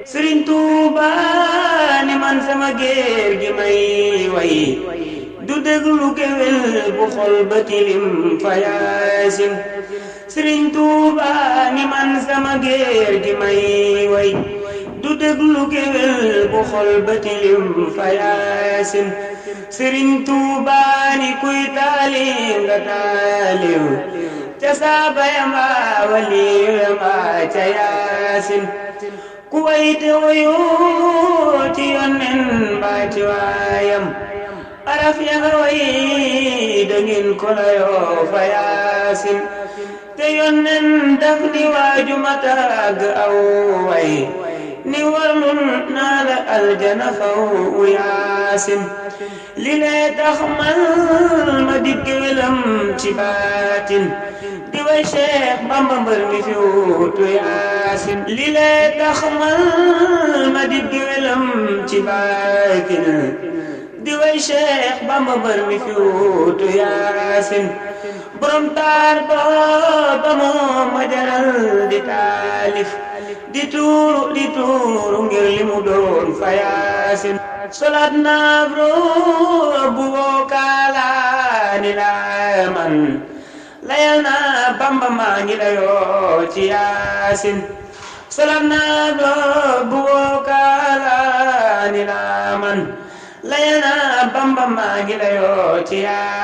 Sëriñ Tuuba ni man sama géer gi may way du déglu géwél bu xol ba tilim fa yaasin. Sëriñ Tuuba ni man sama géer gi may way du déglu géwél bu xol ba tilim fa yaasin. Sëriñ Tuuba ni kuy taalim nga taalim ca saaba yamba wali yamba ca yaasin. ku way te woyoo ci yonnen mbaa ci waayam araf ya nga way dangeen ko layoo fa yaasin. te yonnen daf ni waaju matag aw way ni warlul naa la aljana faw yaasin. li lee tax man ma digg welam ci baatin di way Cheikh Bamba mbër mi fi wuutu yaasin. li lee tax man ma digg welam ci baatin di way Cheikh Bamba mbër mi fi wuutu yaasin. borom taar ba moo ma jaral di taalif di tuuru ngir li mu doon fa yaasin. solat naab roobu woo kaalaani laa man layal naa Bamba maa ngi layoo ci yaasin. solat naab roobu woo kaalaani laa man layal naa Bamba maa ngi layoo ci yaasin.